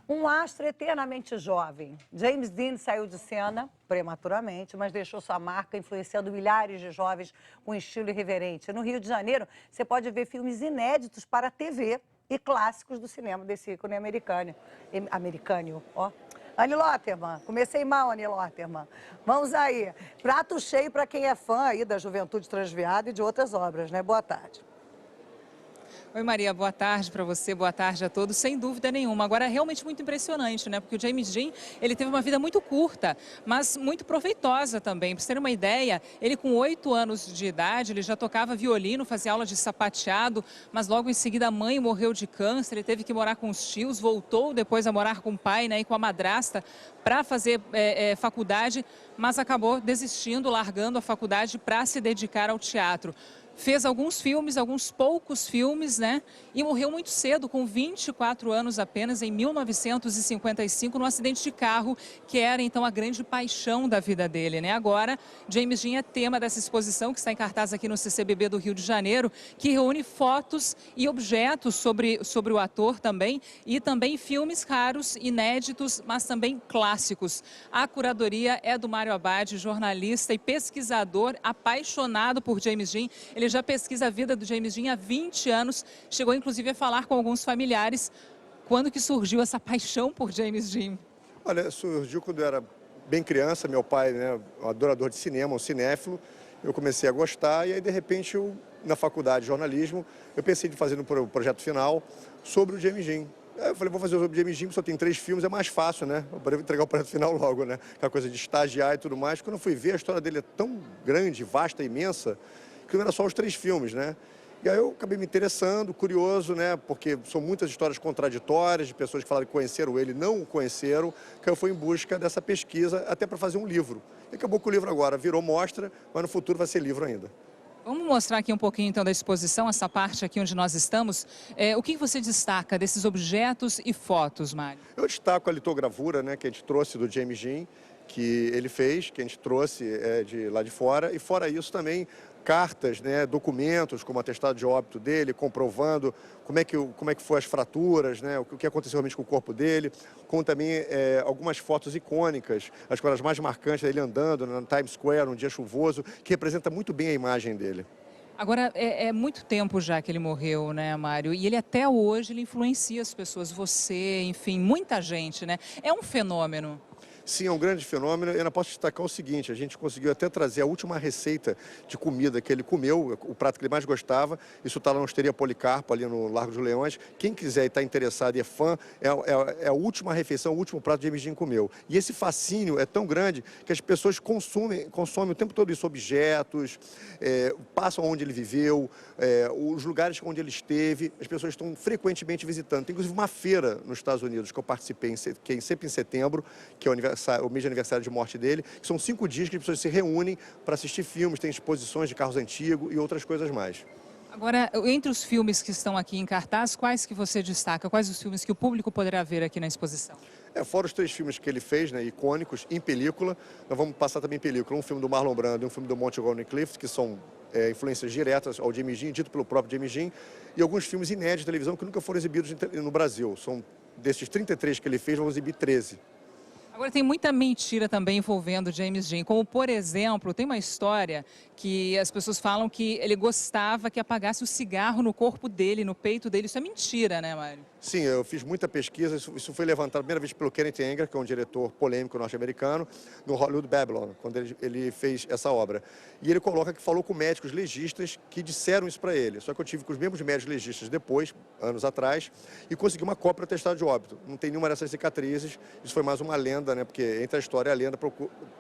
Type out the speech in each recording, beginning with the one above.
Um astro eternamente jovem. James Dean saiu de cena prematuramente, mas deixou sua marca influenciando milhares de jovens com estilo irreverente. No Rio de Janeiro, você pode ver filmes inéditos para a TV e clássicos do cinema desse ícone americano. Ó. Annie Lotterman, comecei mal, Annie Lotterman. Vamos aí. Prato cheio para quem é fã aí da Juventude Transviada e de outras obras, né? Boa tarde. Oi, Maria, boa tarde para você, boa tarde a todos, sem dúvida nenhuma. Agora, é realmente muito impressionante, né? Porque o James Dean, ele teve uma vida muito curta, mas muito proveitosa também. Para você ter uma ideia, ele com 8 anos de idade, ele já tocava violino, fazia aula de sapateado, mas logo em seguida a mãe morreu de câncer, ele teve que morar com os tios, voltou depois a morar com o pai, né, e com a madrasta para fazer faculdade, mas acabou desistindo, largando a faculdade para se dedicar ao teatro. Fez alguns filmes, alguns poucos filmes, né? E morreu muito cedo, com 24 anos apenas, em 1955, num acidente de carro, que era então a grande paixão da vida dele, né? Agora, James Dean é tema dessa exposição que está em cartaz aqui no CCBB do Rio de Janeiro, que reúne fotos e objetos sobre o ator também, e também filmes raros, inéditos, mas também clássicos. A curadoria é do Mário Abad, jornalista e pesquisador apaixonado por James Dean. Ele já pesquisa a vida do James Dean há 20 anos, chegou inclusive a falar com alguns familiares. Quando que surgiu essa paixão por James Dean? Olha, surgiu quando eu era bem criança, meu pai, né, um adorador de cinema, um cinéfilo, eu comecei a gostar e aí, de repente, na faculdade de jornalismo, eu pensei em fazer um projeto final sobre o James Dean. Aí eu falei, vou fazer sobre o James Dean, só tem 3 filmes, é mais fácil, né? Eu poderia entregar o projeto final logo, né? Aquela coisa de estagiar e tudo mais. Quando eu fui ver, a história dele é tão grande, vasta, imensa, que não era só os 3 filmes, né? E aí eu acabei me interessando, curioso, né? Porque são muitas histórias contraditórias de pessoas que falaram que conheceram ele e não o conheceram, que eu fui em busca dessa pesquisa até para fazer um livro. E acabou que o livro agora virou mostra, mas no futuro vai ser livro ainda. Vamos mostrar aqui um pouquinho então da exposição, essa parte aqui onde nós estamos. O que você destaca desses objetos e fotos, Mário? Eu destaco a litogravura, né, que a gente trouxe do James Dean, que ele fez, que a gente trouxe de lá de fora, e fora isso também cartas, né, documentos como atestado de óbito dele, comprovando como é que foi as fraturas, né, o que aconteceu realmente com o corpo dele, como também algumas fotos icônicas, as coisas mais marcantes dele andando na Times Square, um dia chuvoso, que representa muito bem a imagem dele. Agora, é muito tempo já que ele morreu, né, Mário? E ele até hoje ele influencia as pessoas, você, enfim, muita gente, né? É um fenômeno. Sim, é um grande fenômeno. Eu ainda posso destacar o seguinte, a gente conseguiu até trazer a última receita de comida que ele comeu, o prato que ele mais gostava. Isso está lá na Osteria Policarpo, ali no Largo dos Leões. Quem quiser e está interessado e é fã, é a última refeição, o último prato que James Dean comeu. E esse fascínio é tão grande que as pessoas consomem o tempo todo isso, objetos, passam onde ele viveu, os lugares onde ele esteve. As pessoas estão frequentemente visitando. Tem inclusive uma feira nos Estados Unidos que eu participei, que é sempre em setembro, que é o mês de aniversário de morte dele, que são 5 dias que as pessoas se reúnem para assistir filmes, tem exposições de carros antigos e outras coisas mais. Agora, entre os filmes que estão aqui em cartaz, quais que você destaca? Quais os filmes que o público poderá ver aqui na exposição? Fora os 3 filmes que ele fez, né, icônicos, em película, nós vamos passar também em película um filme do Marlon Brando e um filme do Montgomery Clift, que são influências diretas ao James Dean, dito pelo próprio James Dean, e alguns filmes inéditos de televisão que nunca foram exibidos no Brasil. São desses 33 que ele fez, vamos exibir 13. Agora, tem muita mentira também envolvendo James Dean, como, por exemplo, tem uma história que as pessoas falam que ele gostava que apagasse o cigarro no corpo dele, no peito dele. Isso é mentira, né, Mário? Sim, eu fiz muita pesquisa, isso foi levantado a primeira vez pelo Kenneth Anger, que é um diretor polêmico norte-americano, no Hollywood Babylon, quando ele fez essa obra. E ele coloca que falou com médicos legistas que disseram isso para ele. Só que eu tive com os mesmos médicos legistas depois, anos atrás, e consegui uma cópia do atestado de óbito. Não tem nenhuma dessas cicatrizes, isso foi mais uma lenda, né? Porque entre a história e a lenda,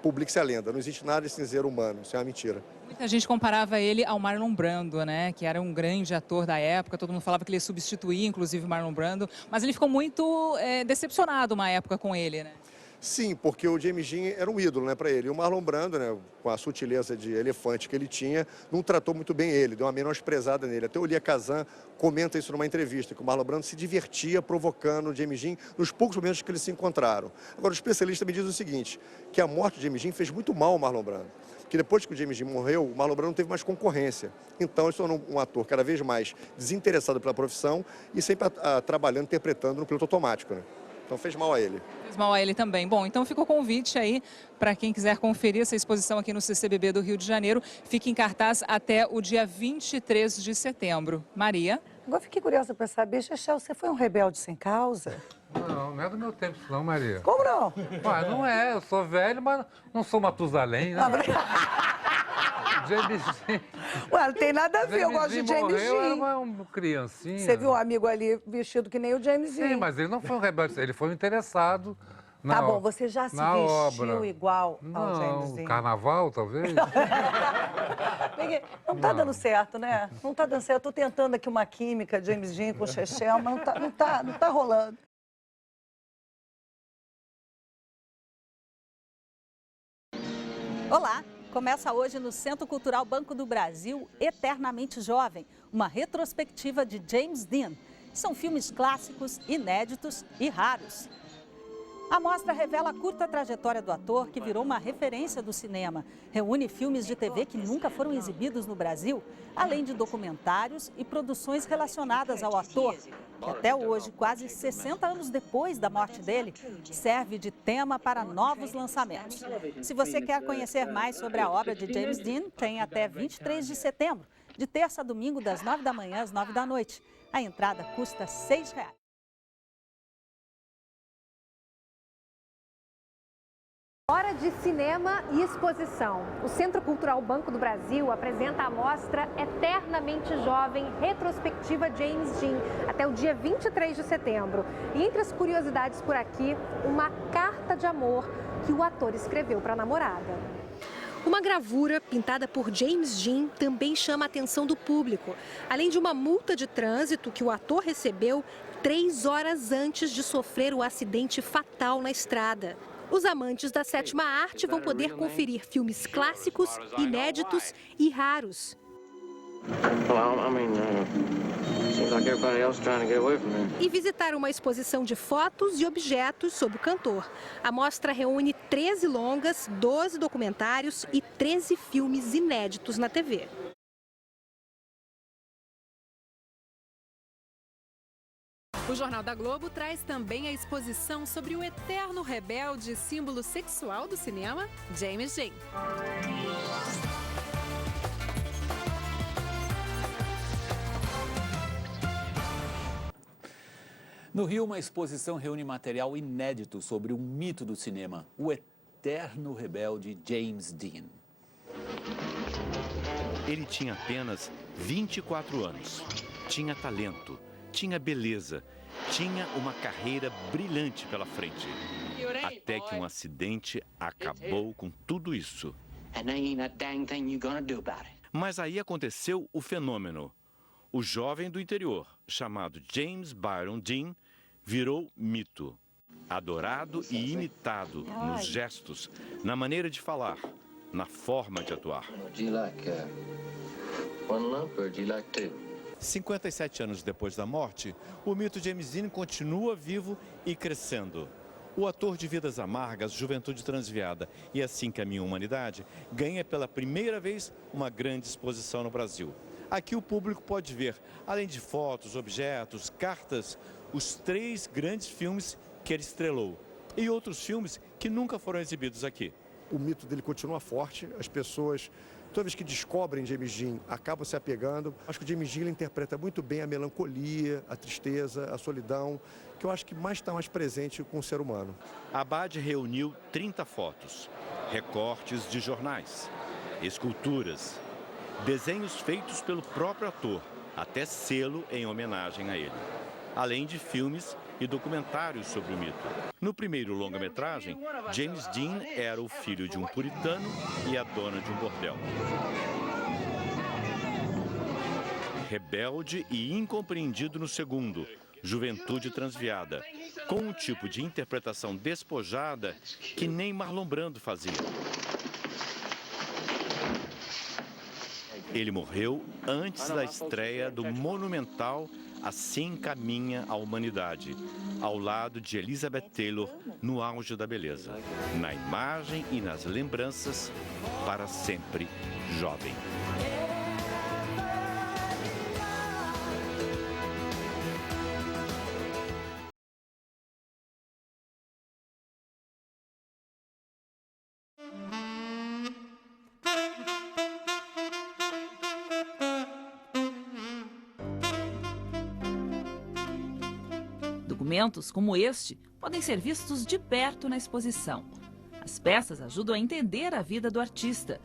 publique-se a lenda. Não existe nada de cinzeiro humano, isso é uma mentira. Muita gente comparava ele ao Marlon Brando, né? Que era um grande ator da época, todo mundo falava que ele ia substituir, inclusive, Marlon Brando, mas ele ficou muito decepcionado uma época com ele, né? Sim, porque o James Dean era um ídolo, né, para ele. E o Marlon Brando, né, com a sutileza de elefante que ele tinha, não tratou muito bem ele, deu uma menosprezada nele. Até o Elia Kazan comenta isso numa entrevista, que o Marlon Brando se divertia provocando o James Dean nos poucos momentos que eles se encontraram. Agora, o especialista me diz o seguinte, que a morte do James Dean fez muito mal ao Marlon Brando. Porque depois que o James Dean morreu, o Marlon Brando não teve mais concorrência. Então, ele se tornou um ator cada vez mais desinteressado pela profissão e sempre trabalhando, interpretando no piloto automático, né? Então fez mal a ele. Fez mal a ele também. Bom, então fica o convite aí para quem quiser conferir essa exposição aqui no CCBB do Rio de Janeiro. Fica em cartaz até o dia 23 de setembro. Maria? Agora fiquei curiosa para saber, Chechel, você foi um rebelde sem causa? Não é do meu tempo isso não, Maria. Como não? Ué, não é, eu sou velho, mas não sou Matusalém, né? James Dean. Ué, não tem nada a ver, eu James gosto de Dean James morreu, Dean. era uma criancinha. Você viu um amigo ali vestido que nem o James Dean? Sim, mas ele não foi um rebelde, ele foi um interessado na Tá bom, você já se na vestiu obra. igual ao James Não, Dean? carnaval, talvez? Não tá dando certo, né? Não tá dando certo. Eu tô tentando aqui uma química, James Dean com Chechel, mas não tá rolando. Olá! Começa hoje no Centro Cultural Banco do Brasil, Eternamente Jovem, uma retrospectiva de James Dean. São filmes clássicos, inéditos e raros. A mostra revela a curta trajetória do ator, que virou uma referência do cinema. Reúne filmes de TV que nunca foram exibidos no Brasil, além de documentários e produções relacionadas ao ator, que até hoje, quase 60 anos depois da morte dele, serve de tema para novos lançamentos. Se você quer conhecer mais sobre a obra de James Dean, tem até 23 de setembro, de terça a domingo, das 9 da manhã às 9 da noite. A entrada custa R$ 6. Hora de cinema e exposição. O Centro Cultural Banco do Brasil apresenta a mostra Eternamente Jovem, retrospectiva James Dean, até o dia 23 de setembro. E entre as curiosidades por aqui, uma carta de amor que o ator escreveu para a namorada. Uma gravura pintada por James Dean também chama a atenção do público, além de uma multa de trânsito que o ator recebeu 3 horas antes de sofrer o acidente fatal na estrada. Os amantes da sétima arte vão poder conferir filmes clássicos, inéditos e raros. E visitar uma exposição de fotos e objetos sobre o cantor. A mostra reúne 13 longas, 12 documentários e 13 filmes inéditos na TV. O Jornal da Globo traz também a exposição sobre o eterno rebelde, símbolo sexual do cinema, James Dean. No Rio, uma exposição reúne material inédito sobre um mito do cinema, o eterno rebelde James Dean. Ele tinha apenas 24 anos. Tinha talento, tinha beleza, tinha uma carreira brilhante pela frente. Até que um acidente acabou com tudo isso. Mas aí aconteceu o fenômeno. O jovem do interior, chamado James Byron Dean, virou mito. Adorado e imitado nos gestos, na maneira de falar, na forma de atuar. 57 anos depois da morte, o mito James Dean continua vivo e crescendo. O ator de Vidas Amargas, Juventude Transviada e Assim Caminha a Humanidade, ganha pela primeira vez uma grande exposição no Brasil. Aqui o público pode ver, além de fotos, objetos, cartas, os 3 grandes filmes que ele estrelou e outros filmes que nunca foram exibidos aqui. O mito dele continua forte, as pessoas, toda vez que descobrem James Dean, acabam se apegando. Acho que o James Dean ele interpreta muito bem a melancolia, a tristeza, a solidão, que eu acho que mais está mais presente com o ser humano. A Abad reuniu 30 fotos, recortes de jornais, esculturas, desenhos feitos pelo próprio ator, até selo em homenagem a ele, além de filmes e documentários sobre o mito. No primeiro longa-metragem, James Dean era o filho de um puritano e a dona de um bordel. Rebelde e incompreendido no segundo, Juventude Transviada, com um tipo de interpretação despojada que nem Marlon Brando fazia. Ele morreu antes da estreia do monumental Assim Caminha a Humanidade, ao lado de Elizabeth Taylor no auge da beleza. Na imagem e nas lembranças, para sempre jovem. Documentos como este podem ser vistos de perto na exposição. As peças ajudam a entender a vida do artista,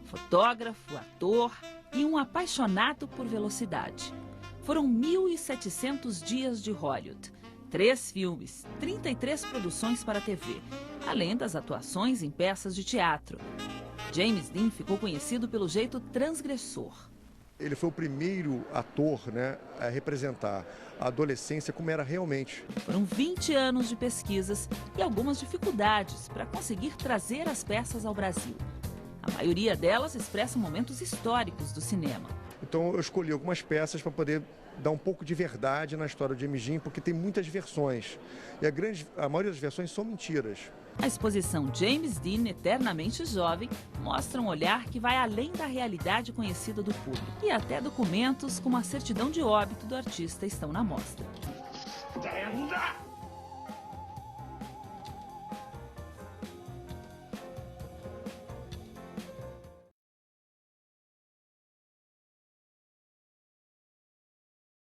fotógrafo, ator e um apaixonado por velocidade. Foram 1.700 dias de Hollywood, 3 filmes, 33 produções para a TV, além das atuações em peças de teatro. James Dean ficou conhecido pelo jeito transgressor. Ele foi o primeiro ator, a representar a adolescência como era realmente. Foram 20 anos de pesquisas e algumas dificuldades para conseguir trazer as peças ao Brasil. A maioria delas expressa momentos históricos do cinema. Então eu escolhi algumas peças para poder dar um pouco de verdade na história do James Dean, porque tem muitas versões. E a maioria das versões são mentiras. A exposição James Dean, Eternamente Jovem, mostra um olhar que vai além da realidade conhecida do público. E até documentos como a certidão de óbito do artista estão na mostra.